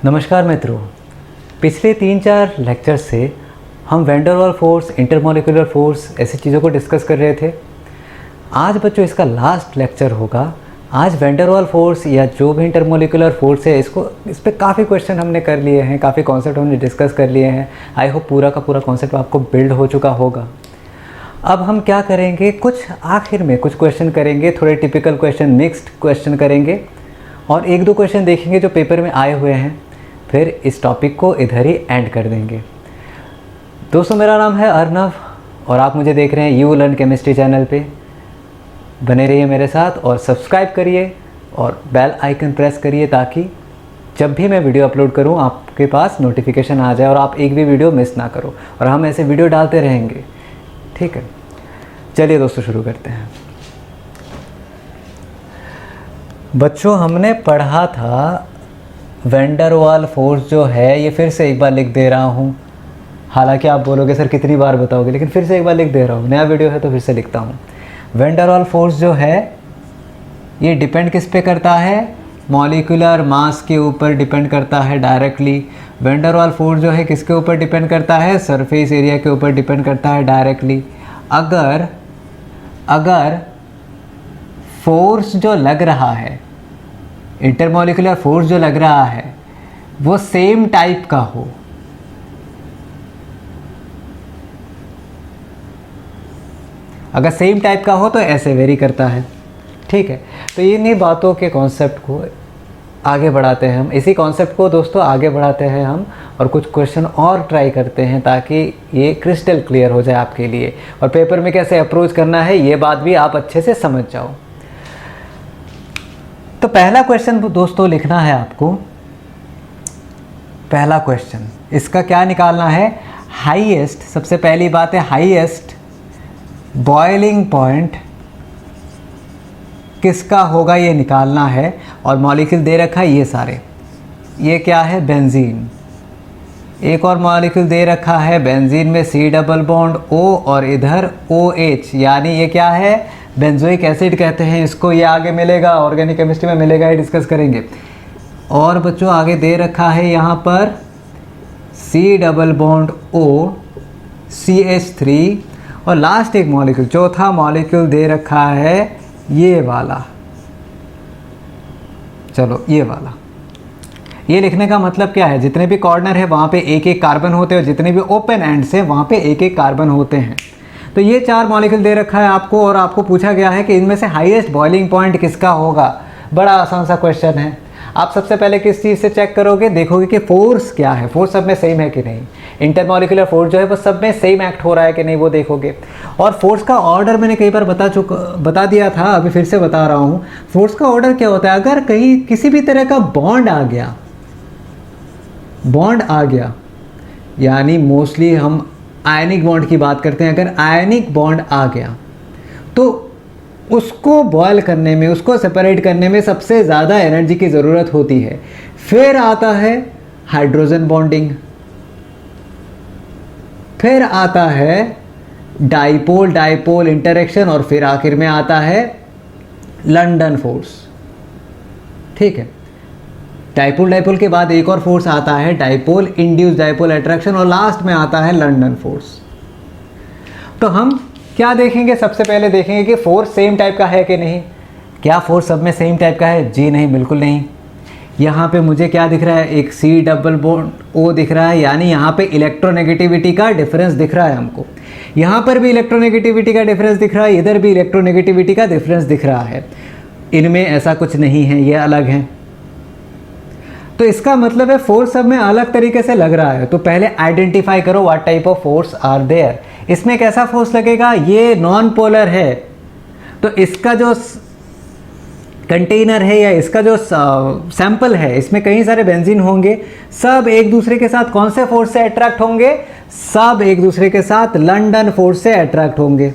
नमस्कार मित्रों, पिछले 3-4 लेक्चर से हम van der Waals force, intermolecular force ऐसी चीज़ों को डिस्कस कर रहे थे। आज बच्चों इसका लास्ट लेक्चर होगा। आज वैन डेर वाल्स फोर्स या जो भी इंटरमॉलिक्यूलर फोर्स है इस पे काफ़ी क्वेश्चन हमने कर लिए हैं, काफ़ी कॉन्सेप्ट हमने डिस्कस कर लिए हैं। आई होप पूरा का पूरा कॉन्सेप्ट आपको बिल्ड हो चुका होगा। अब हम क्या करेंगे, कुछ आखिर में कुछ क्वेश्चन करेंगे, थोड़े टिपिकल क्वेश्चन, मिक्स्ड क्वेश्चन करेंगे और 1-2 क्वेश्चन देखेंगे जो पेपर में आए हुए हैं। फिर इस टॉपिक को इधर ही एंड कर देंगे। दोस्तों, मेरा नाम है अर्नव और आप मुझे देख रहे हैं यू लर्न केमिस्ट्री चैनल पे। बने रहिए मेरे साथ और सब्सक्राइब करिए और बेल आइकन प्रेस करिए ताकि जब भी मैं वीडियो अपलोड करूं आपके पास नोटिफिकेशन आ जाए और आप एक भी वीडियो मिस ना करो। और हम ऐसे वीडियो डालते रहेंगे, ठीक है। चलिए दोस्तों, शुरू करते हैं। बच्चों, हमने पढ़ा था वैन डेर वाल्स फोर्स जो है, ये फिर से एक बार लिख दे रहा हूँ। हालांकि आप बोलोगे सर कितनी बार बताओगे, लेकिन फिर से एक बार लिख दे रहा हूँ। नया वीडियो है तो फिर से लिखता हूँ। वैन डेर वाल्स फोर्स जो है ये डिपेंड किस पे करता है? मॉलिक्यूलर मास के ऊपर डिपेंड करता है directly. Van der Waals force जो है किसके ऊपर डिपेंड करता है? सरफेस एरिया के ऊपर डिपेंड करता है डायरेक्टली। अगर फोर्स जो लग रहा है, इंटरमॉलिक्यूलर फोर्स जो लग रहा है, वो सेम टाइप का हो, अगर सेम टाइप का हो तो ऐसे वेरी करता है, ठीक है। तो इन्हीं बातों के कॉन्सेप्ट को आगे बढ़ाते हैं हम। इसी कॉन्सेप्ट को दोस्तों आगे बढ़ाते हैं हम और कुछ क्वेश्चन और ट्राई करते हैं ताकि ये क्रिस्टल क्लियर हो जाए आपके लिए और पेपर में कैसे अप्रोच करना है ये बात भी आप अच्छे से समझ जाओ। तो पहला क्वेश्चन दोस्तों लिखना है आपको। पहला क्वेश्चन इसका क्या निकालना है? हाईएस्ट, सबसे पहली बात है हाईएस्ट बॉइलिंग पॉइंट किसका होगा ये निकालना है। और मॉलिक्यूल दे रखा है ये सारे। ये क्या है? बेंजीन। एक और मॉलिक्यूल दे रखा है बेंजीन में C डबल बॉन्ड O और इधर OH, यानी ये क्या है? बेंजोइक एसिड कहते हैं इसको। ये आगे मिलेगा, ऑर्गेनिक केमिस्ट्री में मिलेगा, ये डिस्कस करेंगे। और बच्चों आगे दे रखा है यहाँ पर C double bond O CH3 और लास्ट एक मॉलिक्यूल, चौथा मॉलिक्यूल दे रखा है ये वाला। चलो ये वाला। ये लिखने का मतलब क्या है? जितने भी कॉर्नर है वहाँ पे एक एक कार्बन होते हैं और जितने भी ओपन एंड्स हैं वहाँ पे एक एक कार्बन होते हैं। तो ये 4 मॉलिक्यूल दे रखा है आपको और आपको पूछा गया है कि इनमें से हाईएस्ट बॉइलिंग पॉइंट किसका होगा। बड़ा आसान सा क्वेश्चन है। आप सबसे पहले किस चीज़ से चेक करोगे? देखोगे कि फोर्स क्या है, फोर्स सब में सेम है कि नहीं। इंटरमॉलिक्यूलर फोर्स जो है वो सब में सेम एक्ट हो रहा है कि नहीं वो देखोगे। और फोर्स का ऑर्डर मैंने कई बार बता दिया था, अभी फिर से बता रहा हूँ। फोर्स का ऑर्डर क्या होता है? अगर कहीं किसी भी तरह का बॉन्ड आ गया, यानी मोस्टली हम आयनिक बॉन्ड की बात करते हैं। अगर आयनिक बॉन्ड आ गया तो उसको बॉयल करने में, उसको सेपरेट करने में सबसे ज़्यादा एनर्जी की ज़रूरत होती है। फिर आता है हाइड्रोजन बॉन्डिंग, फिर आता है डाइपोल डाइपोल इंटरेक्शन और फिर आखिर में आता है लंडन फोर्स, ठीक है। डाइपोल डाइपोल के बाद एक और फोर्स आता है डाइपोल इंड्यूस डाइपोल अट्रैक्शन और लास्ट में आता है लंडन फोर्स। तो हम क्या देखेंगे? सबसे पहले देखेंगे कि फोर्स सेम टाइप का है कि नहीं। क्या फोर्स सब में सेम टाइप का है? जी नहीं, बिल्कुल नहीं। यहाँ पे मुझे क्या दिख रहा है? एक C डबल बॉन्ड O दिख रहा है, यानी यहाँ पे इलेक्ट्रोनेगेटिविटी का डिफरेंस दिख रहा है हमको। यहाँ पर भी इलेक्ट्रोनेगेटिविटी का डिफरेंस दिख रहा है, इधर भी इलेक्ट्रोनेगेटिविटी का डिफरेंस दिख रहा है। इनमें ऐसा कुछ नहीं है, ये अलग हैं। तो इसका मतलब है फोर्स सब में अलग तरीके से लग रहा है। तो पहले आइडेंटिफाई करो what type of force are there. इसमें कैसा फोर्स लगेगा? ये नॉन पोलर है, तो इसका जो कंटेनर है या इसका जो सैंपल है, इसमें कई सारे बेंजीन होंगे। सब एक दूसरे के साथ कौन से फोर्स से अट्रैक्ट होंगे? सब एक दूसरे के साथ लंडन फोर्स से अट्रैक्ट होंगे,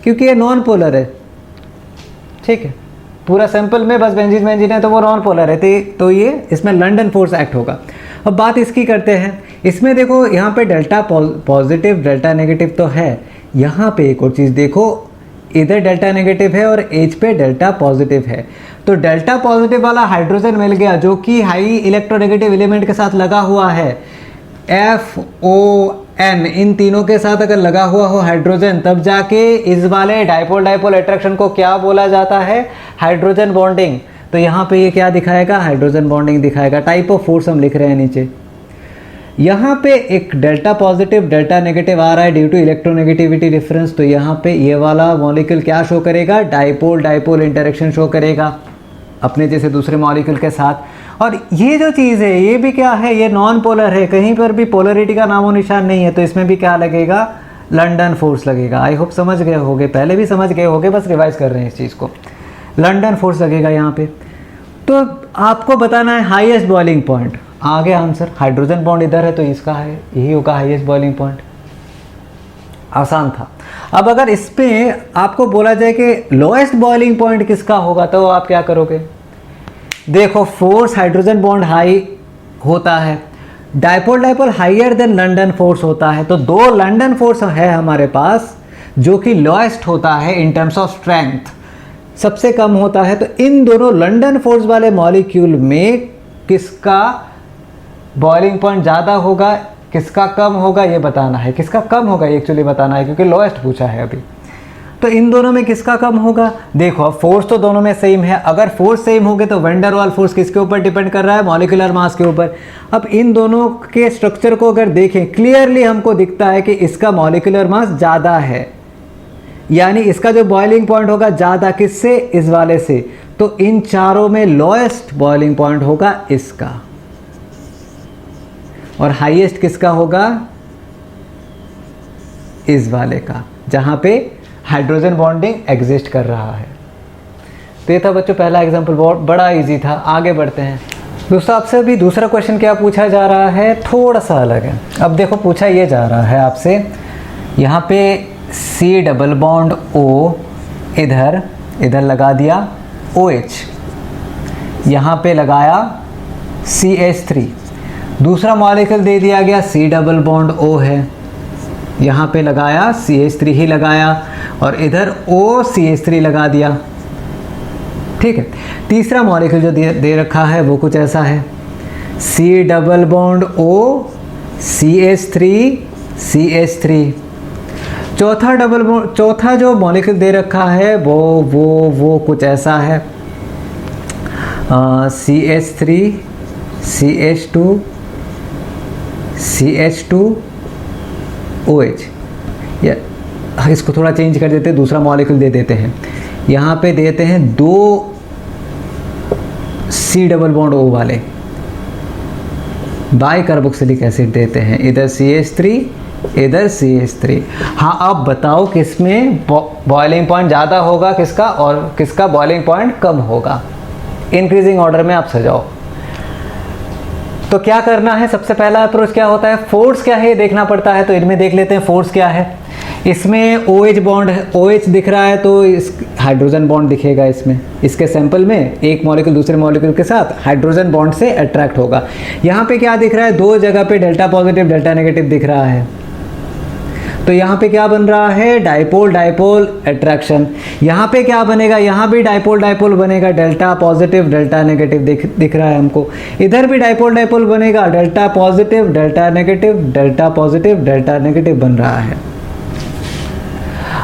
क्योंकि ये नॉन पोलर है, ठीक है। पूरा सैंपल में बस बेंजीन है तो वो नॉन पोलर है, तो ये इसमें लंडन फोर्स एक्ट होगा। अब बात इसकी करते हैं। इसमें देखो यहाँ पे डेल्टा पॉजिटिव डेल्टा नेगेटिव तो है। यहाँ पे एक और चीज़ देखो, इधर डेल्टा नेगेटिव है और एच पे डेल्टा पॉजिटिव है। तो डेल्टा पॉजिटिव वाला हाइड्रोजन मिल गया जो कि हाई इलेक्ट्रोनेगेटिव एलिमेंट के साथ लगा हुआ है, FON, इन तीनों के साथ अगर लगा हुआ हो हाइड्रोजन, तब जाके इस वाले डाइपोल डाइपोल अट्रैक्शन को क्या बोला जाता है, हाइड्रोजन बॉन्डिंग। तो यहाँ पे ये क्या दिखाएगा, हाइड्रोजन बॉन्डिंग दिखाएगा। टाइप ऑफ फोर्स हम लिख रहे हैं नीचे। यहाँ पे एक डेल्टा पॉजिटिव डेल्टा नेगेटिव आ रहा है ड्यू टू इलेक्ट्रोनेगेटिविटी डिफरेंस, तो यहाँ पे ये वाला मॉलिक्यूल क्या शो करेगा, डाइपोल डाइपोल इंटरेक्शन शो करेगा अपने जैसे दूसरे मॉलिक्यूल के साथ। और ये जो चीज़ है ये भी क्या है, ये नॉन पोलर है, कहीं पर भी पोलरिटी का नामो निशान नहीं है, तो इसमें भी क्या लगेगा, लंडन फोर्स लगेगा। आई होप समझ गए होगे, पहले भी समझ गए होगे, बस रिवाइज कर रहे हैं इस चीज़ को। लंडन फोर्स लगेगा यहाँ पे। तो आपको बताना है हाईएस्ट बॉइलिंग पॉइंट। आगे आंसर, हाइड्रोजन बॉन्ड इधर है तो इसका है, यही होगा हाईएस्ट बॉइलिंग पॉइंट। आसान था। अब अगर इस पे आपको बोला जाए कि लोएस्ट बॉइलिंग पॉइंट किसका होगा, तो आप क्या करोगे, देखो फोर्स हाइड्रोजन बॉन्ड हाई होता है, dipole dipole higher than London force होता है, तो दो लंडन फोर्स है हमारे पास जो कि लोएस्ट होता है इन टर्म्स ऑफ स्ट्रेंथ, सबसे कम होता है। तो इन दोनों लंडन फोर्स वाले मॉलिक्यूल में किसका बॉइलिंग पॉइंट ज़्यादा होगा, किसका कम होगा, ये बताना है। किसका कम होगा ये एक्चुअली बताना है, क्योंकि लोएस्ट पूछा है अभी। तो इन दोनों में किसका कम होगा, देखो अब फोर्स तो दोनों में सेम है, अगर फोर्स सेम हो गए तो वैन डर वाल फोर्स किसके ऊपर डिपेंड कर रहा है, मॉलिक्यूलर मास के ऊपर। अब इन दोनों के स्ट्रक्चर को अगर देखें क्लियरली हमको दिखता है कि इसका मॉलिक्यूलर मास ज़्यादा है, यानी इसका जो बॉइलिंग पॉइंट होगा ज़्यादा, किससे, इस वाले से। तो इन चारों में लोएस्ट बॉइलिंग पॉइंट होगा इसका, और हाईएस्ट किसका होगा, इस वाले का, जहां पे हाइड्रोजन बॉन्डिंग एग्जिस्ट कर रहा है। तो ये था बच्चों पहला एग्जांपल, बहुत बड़ा इजी था। आगे बढ़ते हैं। दोस्तों आपसे अभी दूसरा क्वेश्चन क्या पूछा जा रहा है, थोड़ा सा अलग है। अब देखो पूछा ये जा रहा है आपसे, यहाँ पे C डबल बॉन्ड O इधर लगा दिया OH, यहाँ पे लगाया CH3, दूसरा मॉलिक्यूल दे दिया गया C डबल बॉन्ड O है, यहाँ पे लगाया CH3 ही लगाया, और इधर OCH3 लगा दिया। ठीक है, तीसरा मॉलिक्यूल जो दे रखा है वो कुछ ऐसा है, C double bond O CH3 CH3। चौथा जो मॉलिक्यूल दे रखा है वो कुछ ऐसा है, CH3 CH2 CH2 OH। या इसको थोड़ा चेंज कर देते हैं, दूसरा मॉलिक्यूल दे देते हैं, यहाँ पे देते हैं दो C डबल बॉन्ड O वाले बाई कार्बोक्सिलिक एसिड देते हैं, इधर CH3 इधर CH3। हाँ अब बताओ किसमें बॉइलिंग पॉइंट ज़्यादा होगा, किसका, और किसका बॉइलिंग पॉइंट कम होगा। इंक्रीजिंग ऑर्डर में आप सजाओ। तो क्या करना है, सबसे पहला अप्रोच क्या होता है, फोर्स क्या है ये देखना पड़ता है। तो इनमें देख लेते हैं फोर्स क्या है। इसमें OH बॉन्ड है, OH दिख रहा है तो इस हाइड्रोजन बॉन्ड दिखेगा इसमें, इसके सैंपल में एक मॉलिक्यूल दूसरे मॉलिक्यूल के साथ हाइड्रोजन बॉन्ड से अट्रैक्ट होगा। यहाँ पे क्या दिख रहा है, दो जगह पे डेल्टा पॉजिटिव डेल्टा नेगेटिव दिख रहा है, तो यहाँ पे क्या बन रहा है, डाइपोल डाइपोल अट्रैक्शन। यहाँ पे क्या बनेगा, यहाँ भी डाइपोल डाइपोल बनेगा, डेल्टा पॉजिटिव डेल्टा नेगेटिव दिख रहा है हमको। इधर भी डाइपोल डाइपोल बनेगा, delta positive delta negative delta positive delta negative बन रहा है।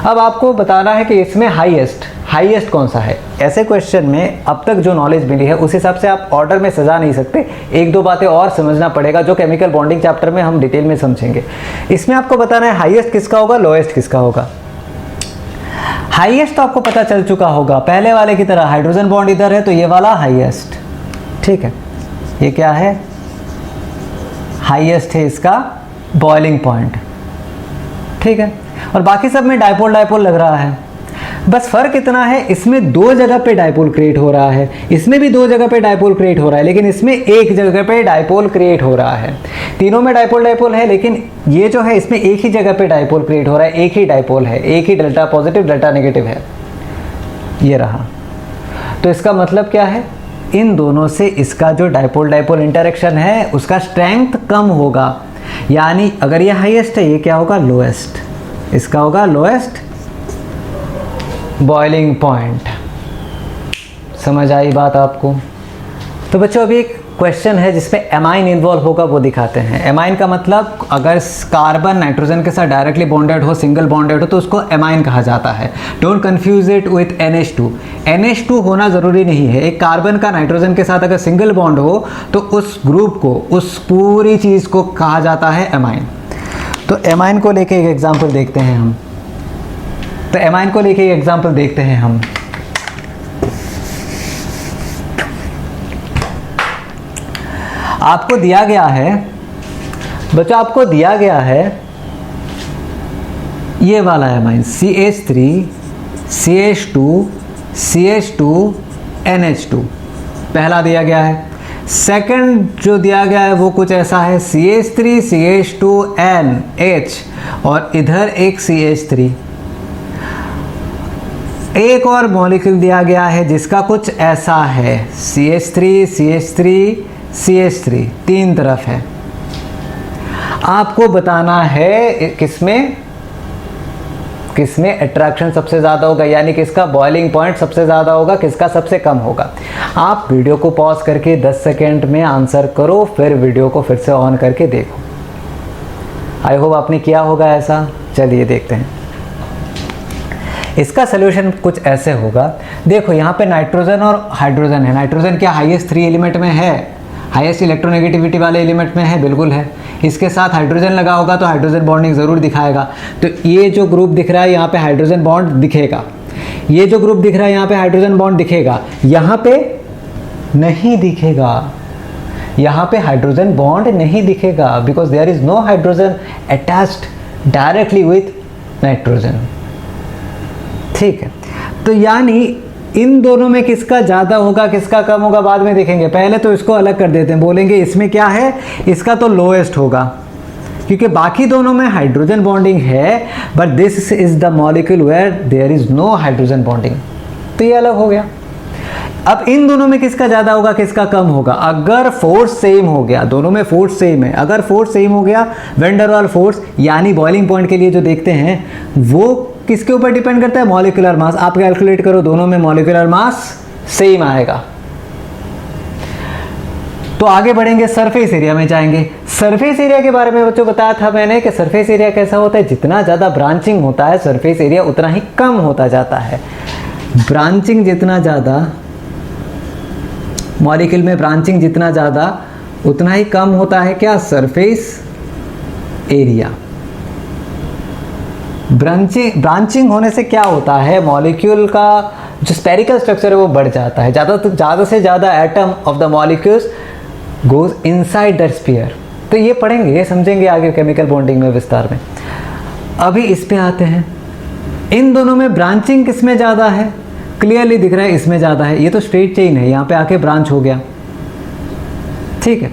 अब आपको बताना है कि इसमें हाईएस्ट कौन सा है। ऐसे क्वेश्चन में अब तक जो नॉलेज मिली है उस हिसाब से आप ऑर्डर में सजा नहीं सकते, एक दो बातें और समझना पड़ेगा जो केमिकल बॉन्डिंग चैप्टर में हम डिटेल में समझेंगे। इसमें आपको बताना है हाईएस्ट किसका होगा, लोएस्ट किसका होगा। हाईएस्ट तो आपको पता चल चुका होगा, पहले वाले की तरह हाइड्रोजन बॉन्ड इधर है तो ये वाला हाईएस्ट, ठीक है, ये क्या है, हाईएस्ट है इसका बॉइलिंग पॉइंट, ठीक है। और बाकी सब में डाइपोल डाइपोल लग रहा है, बस फर्क इतना है इसमें दो जगह पे डाइपोल क्रिएट हो रहा है, इसमें भी दो जगह पे डाइपोल क्रिएट हो रहा है, लेकिन इसमें एक जगह पे डाइपोल क्रिएट हो रहा है। तीनों में डाइपोल डाइपोल है, लेकिन ये जो है इसमें एक ही जगह पे डाइपोल क्रिएट हो रहा है, एक ही डाइपोल है, एक ही डेल्टा पॉजिटिव डेल्टा नेगेटिव है, ये रहा। तो इसका मतलब क्या है, इन दोनों से इसका जो डाइपोल डाइपोल इंटरेक्शन है उसका स्ट्रेंथ कम होगा, यानी अगर ये हाईएस्ट है ये क्या होगा, लोएस्ट, इसका होगा लोएस्ट बॉइलिंग पॉइंट। समझ आई बात आपको? तो बच्चों अभी एक क्वेश्चन है जिसमें एमाइन इन्वॉल्व होगा, वो दिखाते हैं। एमाइन का मतलब अगर कार्बन नाइट्रोजन के साथ डायरेक्टली बॉन्डेड हो, सिंगल बॉन्डेड हो, तो उसको एमाइन कहा जाता है। Don't confuse it with NH2। NH2 होना ज़रूरी नहीं है। एक कार्बन का नाइट्रोजन के साथ अगर सिंगल बॉन्ड हो तो उस ग्रुप को, उस पूरी चीज़ को कहा जाता है एमाइन। तो एमाइन को लेके एक एग्जाम्पल देखते हैं हम। तो एमाइन को लेके एक एग्जाम्पल देखते हैं हम। आपको दिया गया है बच्चों, आपको दिया गया है ये वाला amine CH3 CH2 CH2 NH2 पहला दिया गया है। सेकंड जो दिया गया है वो कुछ ऐसा है CH3 CH2 NH और इधर एक CH3। एक और मॉलिक्यूल दिया गया है जिसका कुछ ऐसा है CH3 CH3 CH3, तीन तरफ है। आपको बताना है किसमें अट्रैक्शन सबसे ज़्यादा होगा, यानी किसका बॉइलिंग पॉइंट सबसे ज़्यादा होगा, किसका सबसे कम होगा। आप वीडियो को पॉज करके 10 सेकेंड में आंसर करो, फिर वीडियो को फिर से ऑन करके देखो। आई होप आपने किया होगा ऐसा। चलिए देखते हैं। इसका सोल्यूशन कुछ ऐसे होगा। देखो यहाँ पे नाइट्रोजन और हाइड्रोजन है। नाइट्रोजन क्या हाईएस्ट 3 एलिमेंट में है, हाईएस्ट इलेक्ट्रोनेगेटिविटी वाले एलिमेंट में है, बिल्कुल है। इसके साथ हाइड्रोजन लगा होगा तो हाइड्रोजन बॉन्डिंग ज़रूर दिखाएगा। तो ये जो ग्रुप दिख रहा है यहाँ पे हाइड्रोजन बॉन्ड दिखेगा, ये जो ग्रुप दिख रहा है यहाँ पे हाइड्रोजन बॉन्ड दिखेगा, यहाँ पे नहीं दिखेगा, यहाँ पे हाइड्रोजन बॉन्ड नहीं दिखेगा, because there is no hydrogen attached directly with nitrogen. ठीक है, तो यानी इन दोनों में किसका ज़्यादा होगा किसका कम होगा बाद में देखेंगे। पहले तो इसको अलग कर देते हैं, बोलेंगे इसमें क्या है, इसका तो लोएस्ट होगा, क्योंकि बाकी दोनों में हाइड्रोजन बॉन्डिंग है, but this is the molecule where there is no hydrogen bonding, तो ये अलग हो गया। अब इन दोनों में किसका ज़्यादा होगा किसका कम होगा। अगर फोर्स सेम हो गया, दोनों में फोर्स सेम है, अगर फोर्स सेम हो गया, वैन डर वाल फोर्स यानी बॉइलिंग पॉइंट के लिए जो देखते हैं वो किसके ऊपर डिपेंड करता है, मॉलिक्यूलर मास। आप कैलकुलेट करो, दोनों में मॉलिक्यूलर मास सेम आएगा। तो आगे बढ़ेंगे, सरफेस एरिया में जाएंगे। सरफेस एरिया के बारे में बच्चों बताया था मैंने कि सरफेस एरिया कैसा होता है, जितना ज़्यादा ब्रांचिंग होता है सरफेस एरिया उतना ही कम होता जाता है। ब्रांचिंग जितना ज़्यादा, मॉलिक्यूल में ब्रांचिंग जितना ज़्यादा उतना ही कम होता है क्या, सरफेस एरिया। ब्रांचिंग होने से क्या होता है, मॉलिक्यूल का जो स्पेरिकल स्ट्रक्चर है वो बढ़ जाता है। ज़्यादा से ज़्यादा atom of the molecules goes inside the sphere. तो ये पढ़ेंगे, ये समझेंगे आगे केमिकल बॉन्डिंग में विस्तार में। अभी इस पे आते हैं, इन दोनों में ब्रांचिंग किस में ज़्यादा है, क्लियरली दिख रहा है इसमें ज़्यादा है। ये तो स्ट्रेट चेन है, यहाँ पे आके ब्रांच हो गया, ठीक है,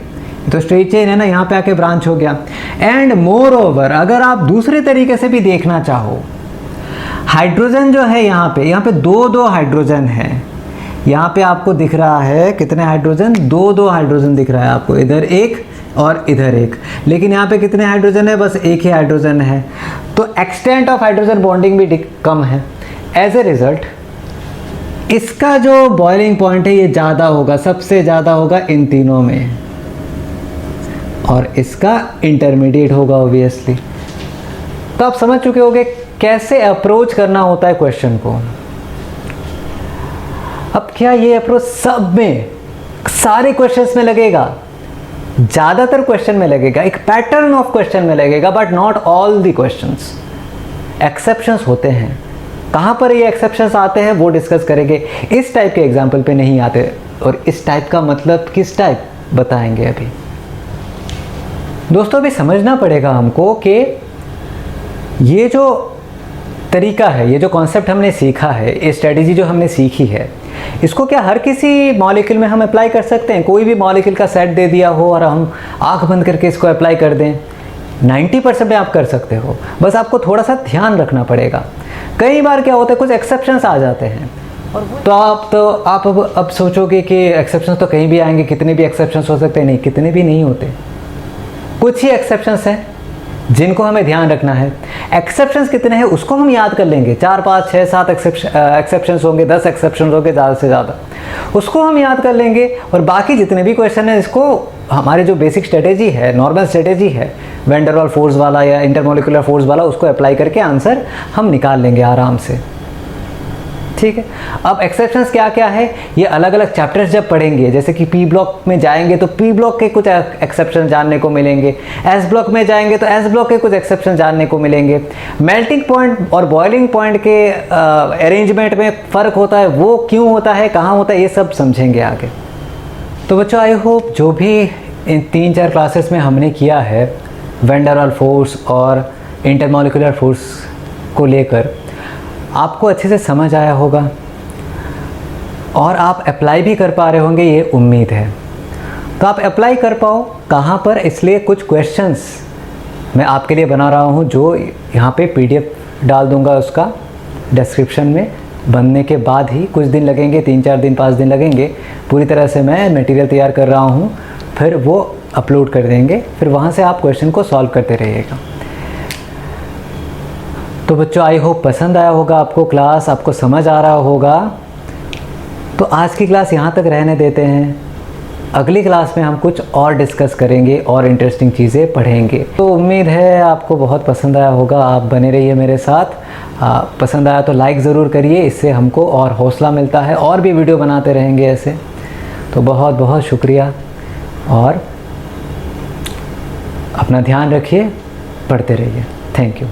तो स्ट्रेट चेन है ना, यहाँ पे आके ब्रांच हो गया। एंड मोर ओवर अगर आप दूसरे तरीके से भी देखना चाहो, हाइड्रोजन जो है यहाँ पे दो हाइड्रोजन है। यहाँ पे आपको दिख रहा है कितने हाइड्रोजन, दो हाइड्रोजन दिख रहा है आपको, इधर एक और इधर एक। लेकिन यहाँ पे कितने हाइड्रोजन है, बस एक ही हाइड्रोजन है। तो एक्सटेंट ऑफ हाइड्रोजन बॉन्डिंग भी कम है। एज ए रिजल्ट इसका जो बॉइलिंग पॉइंट है ये ज़्यादा होगा, सबसे ज़्यादा होगा इन तीनों में, और इसका इंटरमीडिएट होगा ऑब्वियसली। तो आप समझ चुके होंगे कैसे अप्रोच करना होता है क्वेश्चन को। अब क्या ये अप्रोच सब में, सारे क्वेश्चंस में लगेगा, ज़्यादातर क्वेश्चन में लगेगा, एक पैटर्न ऑफ क्वेश्चन में लगेगा, but not all the questions. Exceptions होते हैं, कहाँ पर ये एक्सेप्शंस आते हैं वो डिस्कस करेंगे। इस टाइप के एग्जाम्पल पे नहीं आते, और इस टाइप का मतलब किस टाइप बताएंगे अभी। दोस्तों अभी समझना पड़ेगा हमको कि ये जो तरीका है, ये जो कॉन्सेप्ट हमने सीखा है, ये स्ट्रेटेजी जो हमने सीखी है, इसको क्या हर किसी मॉलिक्यूल में हम अप्लाई कर सकते हैं। कोई भी मॉलिक्यूल का सेट दे दिया हो और हम आंख बंद करके इसको अप्लाई कर दें, 90% में आप कर सकते हो। बस आपको थोड़ा सा ध्यान रखना पड़ेगा। कई बार क्या होता है, कुछ एक्सेप्शंस आ जाते हैं, तो आप अब सोचोगे कि एक्सेप्शंस तो कहीं भी आएंगे, कितने भी एक्सेप्शंस हो सकते हैं। नहीं, कितने भी नहीं होते, कुछ ही एक्सेप्शंस हैं जिनको हमें ध्यान रखना है। एक्सेप्शंस कितने हैं उसको हम याद कर लेंगे, 4 5 6 7 एक्सेप्शंस होंगे, 10 एक्सेप्शंस होंगे ज़्यादा से ज़्यादा, उसको हम याद कर लेंगे। और बाकी जितने भी क्वेश्चन हैं इसको हमारे जो बेसिक स्ट्रेटेजी है, नॉर्मल स्ट्रेटेजी है वैन डर वाल फोर्स वाला या इंटरमोलिकुलर फोर्स वाला, उसको अप्लाई करके आंसर हम निकाल लेंगे आराम से। ठीक है, अब एक्सेप्शंस क्या क्या है ये अलग अलग चैप्टर्स जब पढ़ेंगे, जैसे कि पी ब्लॉक में जाएंगे तो पी ब्लॉक के कुछ एक्सेप्शन जानने को मिलेंगे, एस ब्लॉक में जाएंगे तो एस ब्लॉक के कुछ एक्सेप्शन जानने को मिलेंगे। मेल्टिंग पॉइंट और बॉइलिंग पॉइंट के अरेंजमेंट में फ़र्क होता है, वो क्यों होता है, कहाँ होता है, ये सब समझेंगे आगे। तो बच्चों आई होप जो भी इन 3-4 क्लासेस में हमने किया है वैन डर वाल फोर्स और इंटरमोलिकुलर फोर्स को लेकर आपको अच्छे से समझ आया होगा और आप अप्लाई भी कर पा रहे होंगे, ये उम्मीद है। तो आप अप्लाई कर पाओ कहाँ पर, इसलिए कुछ क्वेश्चंस मैं आपके लिए बना रहा हूँ जो यहाँ पे PDF डाल दूँगा उसका डिस्क्रिप्शन में। बनने के बाद ही कुछ दिन लगेंगे, 3-4 दिन 5 दिन लगेंगे, पूरी तरह से मैं मटेरियल तैयार कर रहा हूँ, फिर वो अपलोड कर देंगे, फिर वहाँ से आप क्वेश्चन को सॉल्व करते रहिएगा। तो बच्चों आई होप पसंद आया होगा आपको क्लास, आपको समझ आ रहा होगा। तो आज की क्लास यहाँ तक रहने देते हैं, अगली क्लास में हम कुछ और डिस्कस करेंगे और इंटरेस्टिंग चीज़ें पढ़ेंगे। तो उम्मीद है आपको बहुत पसंद आया होगा, आप बने रहिए मेरे साथ। पसंद आया तो लाइक ज़रूर करिए, इससे हमको और हौसला मिलता है, और भी वीडियो बनाते रहेंगे ऐसे। तो बहुत बहुत शुक्रिया और अपना ध्यान रखिए, पढ़ते रहिए। Thank you.